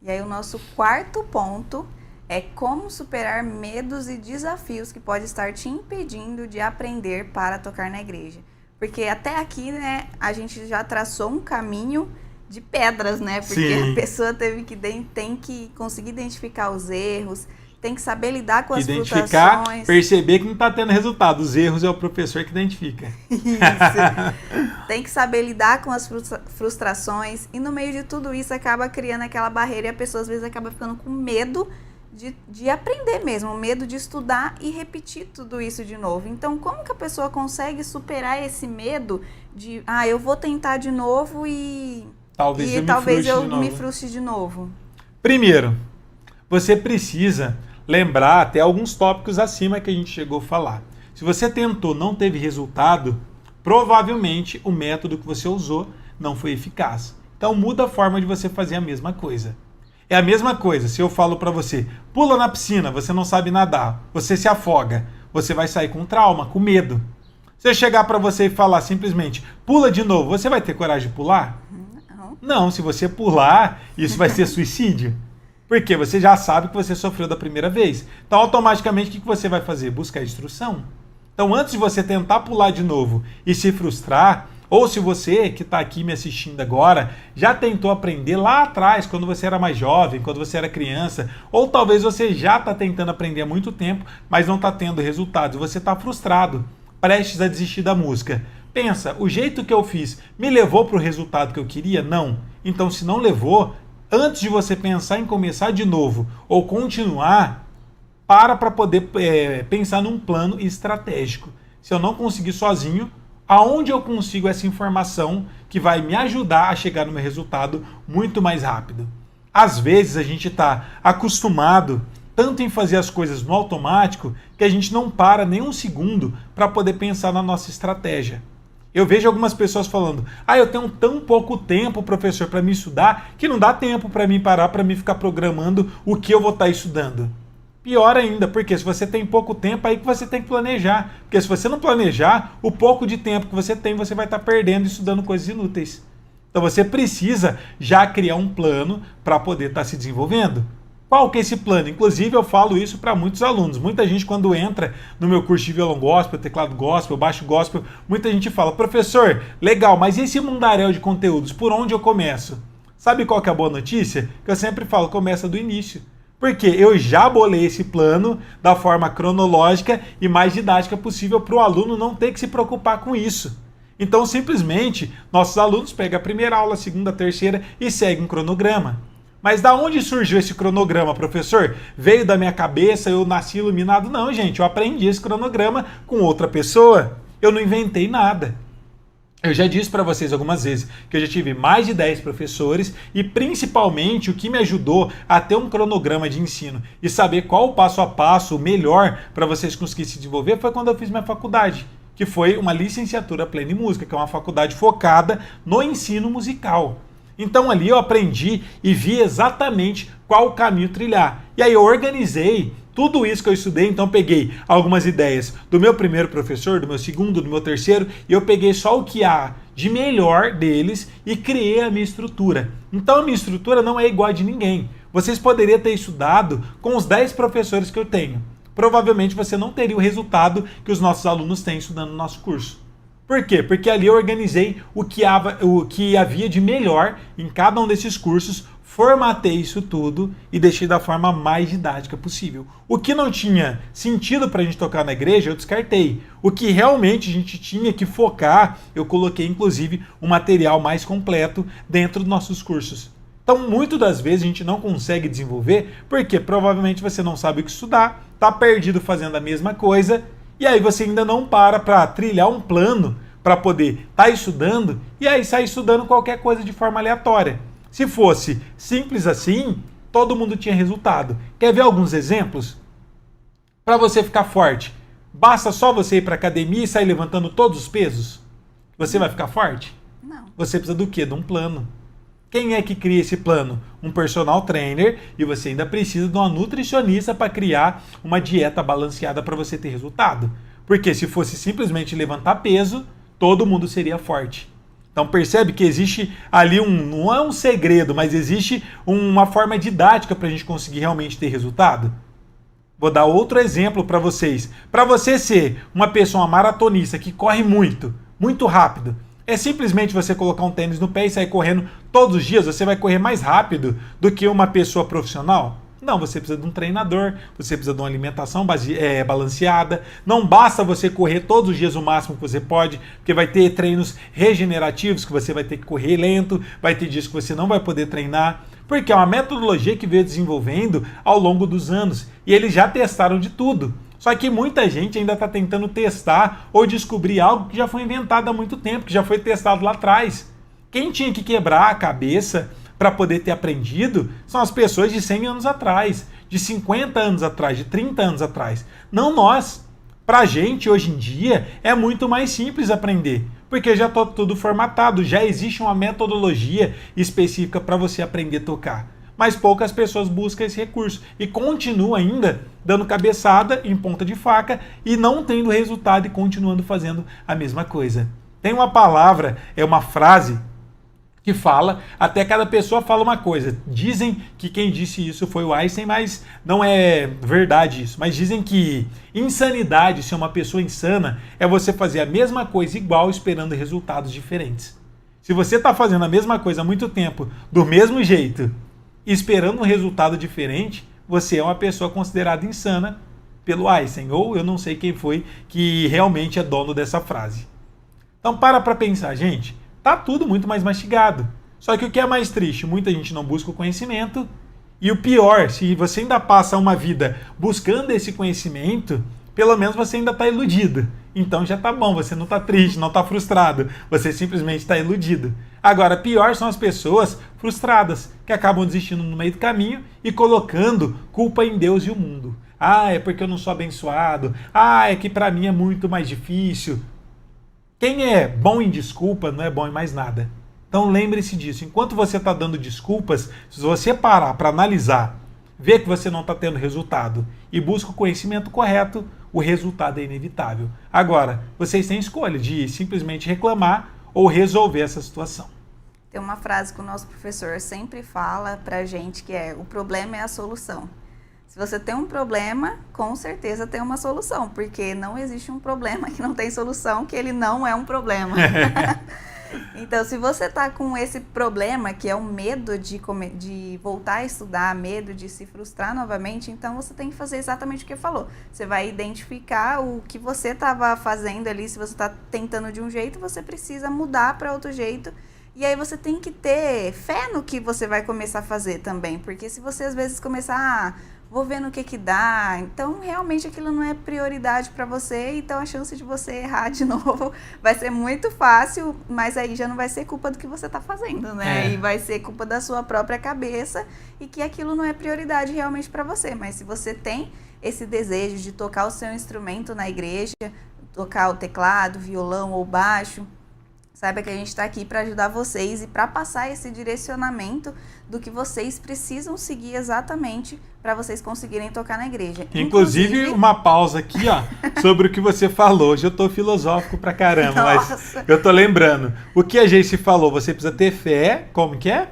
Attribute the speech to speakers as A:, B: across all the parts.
A: E aí o nosso quarto ponto é como superar medos e desafios que pode estar te impedindo de aprender para tocar na igreja. Porque até aqui, né, a gente já traçou um caminho de pedras, né? Porque
B: Sim.
A: a pessoa tem que conseguir identificar os erros, tem que saber lidar com as
B: Identificar,
A: frustrações.
B: perceber que não está tendo resultado. Os erros é o professor que identifica.
A: Isso. Tem que saber lidar com as frustrações. E no meio de tudo isso acaba criando aquela barreira e a pessoa às vezes acaba ficando com medo de aprender mesmo, medo de estudar e repetir tudo isso de novo. Então, como que a pessoa consegue superar esse medo de, eu vou tentar de novo e talvez eu me frustre de novo?
B: Primeiro, você precisa lembrar até alguns tópicos acima que a gente chegou a falar. Se você tentou, não teve resultado, provavelmente o método que você usou não foi eficaz. Então muda a forma de você fazer a mesma coisa. É a mesma coisa, se eu falo para você, pula na piscina, você não sabe nadar, você se afoga, você vai sair com trauma, com medo. Se eu chegar para você e falar simplesmente, pula de novo, você vai ter coragem de pular? Não, se você pular, isso vai ser suicídio. Porque você já sabe que você sofreu da primeira vez. Então, automaticamente, o que você vai fazer? Buscar instrução. Então, antes de você tentar pular de novo e se frustrar, ou se você que está aqui me assistindo agora já tentou aprender lá atrás, quando você era mais jovem, quando você era criança, ou talvez você já está tentando aprender há muito tempo, mas não está tendo resultados, você está frustrado, prestes a desistir da música. Pensa, o jeito que eu fiz me levou para o resultado que eu queria? Não. Então, se não levou, antes de você pensar em começar de novo ou continuar, para poder pensar num plano estratégico. Se eu não conseguir sozinho, aonde eu consigo essa informação que vai me ajudar a chegar no meu resultado muito mais rápido? Às vezes a gente está acostumado tanto em fazer as coisas no automático que a gente não para nem um segundo para poder pensar na nossa estratégia. Eu vejo algumas pessoas falando, eu tenho tão pouco tempo, professor, para me estudar, que não dá tempo para mim parar, para mim ficar programando o que eu vou estar estudando. Pior ainda, porque se você tem pouco tempo, aí que você tem que planejar. Porque se você não planejar, o pouco de tempo que você tem, você vai estar perdendo estudando coisas inúteis. Então você precisa já criar um plano para poder estar se desenvolvendo. Qual que é esse plano? Inclusive eu falo isso para muitos alunos. Muita gente quando entra no meu curso de violão gospel, teclado gospel, baixo gospel, muita gente fala, professor, legal, mas e esse mundaréu de conteúdos? Por onde eu começo? Sabe qual que é a boa notícia? Que eu sempre falo, começa do início. Porque eu já bolei esse plano da forma cronológica e mais didática possível para o aluno não ter que se preocupar com isso. Então, simplesmente, nossos alunos pegam a primeira aula, a segunda, a terceira e seguem um cronograma. Mas da onde surgiu esse cronograma, professor? Veio da minha cabeça, eu nasci iluminado? Não, gente, eu aprendi esse cronograma com outra pessoa. Eu não inventei nada. Eu já disse para vocês algumas vezes que eu já tive mais de 10 professores e principalmente o que me ajudou a ter um cronograma de ensino e saber qual o passo a passo melhor para vocês conseguirem se desenvolver foi quando eu fiz minha faculdade, que foi uma licenciatura plena em música, que é uma faculdade focada no ensino musical. Então ali eu aprendi e vi exatamente qual o caminho trilhar. E aí eu organizei tudo isso que eu estudei, então peguei algumas ideias do meu primeiro professor, do meu segundo, do meu terceiro, e eu peguei só o que há de melhor deles e criei a minha estrutura. Então a minha estrutura não é igual a de ninguém. Vocês poderiam ter estudado com os 10 professores que eu tenho. Provavelmente você não teria o resultado que os nossos alunos têm estudando no nosso curso. Por quê? Porque ali eu organizei o que havia de melhor em cada um desses cursos, formatei isso tudo e deixei da forma mais didática possível. O que não tinha sentido para a gente tocar na igreja, eu descartei. O que realmente a gente tinha que focar, eu coloquei inclusive um material mais completo dentro dos nossos cursos. Então, muitas das vezes a gente não consegue desenvolver porque provavelmente você não sabe o que estudar, está perdido fazendo a mesma coisa e aí você ainda não para trilhar um plano para poder estar estudando e aí sai estudando qualquer coisa de forma aleatória. Se fosse simples assim, todo mundo tinha resultado. Quer ver alguns exemplos? Para você ficar forte, basta só você ir para a academia e sair levantando todos os pesos? Você vai ficar forte?
A: Não.
B: Você precisa do quê? De um plano. Quem é que cria esse plano? Um personal trainer e você ainda precisa de uma nutricionista para criar uma dieta balanceada para você ter resultado. Porque se fosse simplesmente levantar peso, todo mundo seria forte. Então percebe que existe ali não é um segredo, mas existe uma forma didática para a gente conseguir realmente ter resultado. Vou dar outro exemplo para vocês. Para você ser uma pessoa maratonista que corre muito, muito rápido, é simplesmente você colocar um tênis no pé e sair correndo todos os dias, você vai correr mais rápido do que uma pessoa profissional? Não, você precisa de um treinador, você precisa de uma alimentação balanceada. Não basta você correr todos os dias o máximo que você pode, porque vai ter treinos regenerativos que você vai ter que correr lento, vai ter dias que você não vai poder treinar, porque é uma metodologia que veio desenvolvendo ao longo dos anos e eles já testaram de tudo. Só que muita gente ainda está tentando testar ou descobrir algo que já foi inventado há muito tempo, que já foi testado lá atrás. Quem tinha que quebrar a cabeça para poder ter aprendido são as pessoas de 100 anos atrás, de 50 anos atrás, de 30 anos atrás. Não nós. Para a gente, hoje em dia, é muito mais simples aprender, porque já está tudo formatado, já existe uma metodologia específica para você aprender a tocar. Mas poucas pessoas buscam esse recurso e continuam ainda dando cabeçada em ponta de faca e não tendo resultado e continuando fazendo a mesma coisa. Tem uma palavra, é uma frase que fala, até cada pessoa fala uma coisa. Dizem que quem disse isso foi o Einstein, mas não é verdade isso. Mas dizem que insanidade, ser uma pessoa insana, é você fazer a mesma coisa igual esperando resultados diferentes. Se você está fazendo a mesma coisa há muito tempo, do mesmo jeito, esperando um resultado diferente, você é uma pessoa considerada insana pelo Einstein, ou eu não sei quem foi que realmente é dono dessa frase. Então para pensar, gente, tá tudo muito mais mastigado. Só que o que é mais triste, muita gente não busca o conhecimento, e o pior, se você ainda passa uma vida buscando esse conhecimento, pelo menos você ainda está iludido. Então já tá bom, você não está triste, não está frustrado, você simplesmente está iludido. Agora, pior são as pessoas frustradas, que acabam desistindo no meio do caminho e colocando culpa em Deus e o mundo. Ah, é porque eu não sou abençoado. Ah, é que para mim é muito mais difícil. Quem é bom em desculpa não é bom em mais nada. Então lembre-se disso. Enquanto você está dando desculpas, se você parar para analisar, ver que você não está tendo resultado e busca o conhecimento correto, o resultado é inevitável. Agora, vocês têm escolha de simplesmente reclamar ou resolver essa situação.
A: Tem uma frase que o nosso professor sempre fala pra gente que é: o problema é a solução. Se você tem um problema, com certeza tem uma solução, porque não existe um problema que não tem solução, que ele não é um problema. Então, se você está com esse problema, que é o medo de voltar a estudar, medo de se frustrar novamente, então você tem que fazer exatamente o que falou. Você vai identificar o que você estava fazendo ali, se você está tentando de um jeito, você precisa mudar para outro jeito. E aí você tem que ter fé no que você vai começar a fazer também, porque se você às vezes começar, vou ver no que dá, então realmente aquilo não é prioridade para você, então a chance de você errar de novo vai ser muito fácil, mas aí já não vai ser culpa do que você está fazendo, né? E vai ser culpa da sua própria cabeça e que aquilo não é prioridade realmente para você. Mas se você tem esse desejo de tocar o seu instrumento na igreja, tocar o teclado, violão ou baixo, saiba que a gente está aqui para ajudar vocês e para passar esse direcionamento do que vocês precisam seguir exatamente para vocês conseguirem tocar na igreja.
B: Inclusive, uma pausa aqui, ó, sobre o que você falou. Hoje eu tô filosófico pra caramba, mas eu tô lembrando. O que a Geice falou, você precisa ter fé, como que é?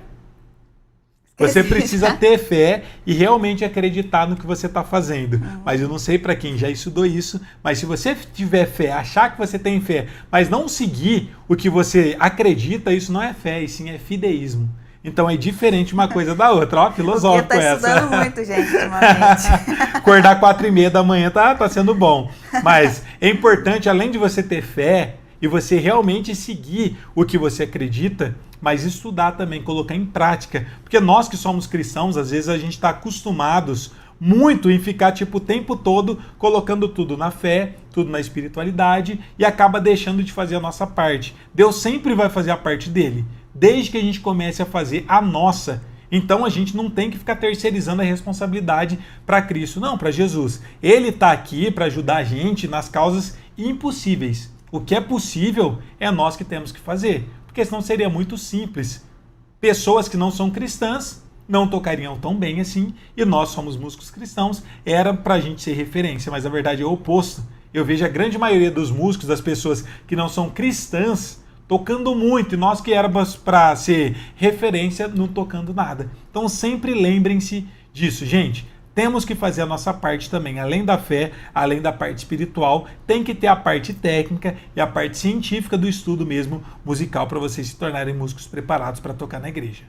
B: Você precisa ter fé e realmente acreditar no que você está fazendo. Mas eu não sei para quem já estudou isso, mas se você tiver fé, achar que você tem fé, mas não seguir o que você acredita, isso não é fé, e sim é fideísmo. Então é diferente uma coisa da outra. Ó, filosófico essa.
A: Eu tô estudando muito, gente, ultimamente.
B: Acordar 4h30 da manhã tá sendo bom. Mas é importante, além de você ter fé e você realmente seguir o que você acredita, mas estudar também, colocar em prática. Porque nós que somos cristãos, às vezes a gente está acostumados muito em ficar tipo o tempo todo colocando tudo na fé, tudo na espiritualidade e acaba deixando de fazer a nossa parte. Deus sempre vai fazer a parte dele, desde que a gente comece a fazer a nossa. Então a gente não tem que ficar terceirizando a responsabilidade para Cristo, não, para Jesus. Ele está aqui para ajudar a gente nas causas impossíveis. O que é possível é nós que temos que fazer. Porque senão seria muito simples. Pessoas que não são cristãs não tocariam tão bem assim, e nós somos músicos cristãos, era para a gente ser referência, mas a verdade é o oposto. Eu vejo a grande maioria dos músicos, das pessoas que não são cristãs, tocando muito, e nós que éramos para ser referência, não tocando nada. Então sempre lembrem-se disso, gente. Temos que fazer a nossa parte também, além da fé, além da parte espiritual, tem que ter a parte técnica e a parte científica do estudo mesmo musical para vocês se tornarem músicos preparados para tocar na igreja.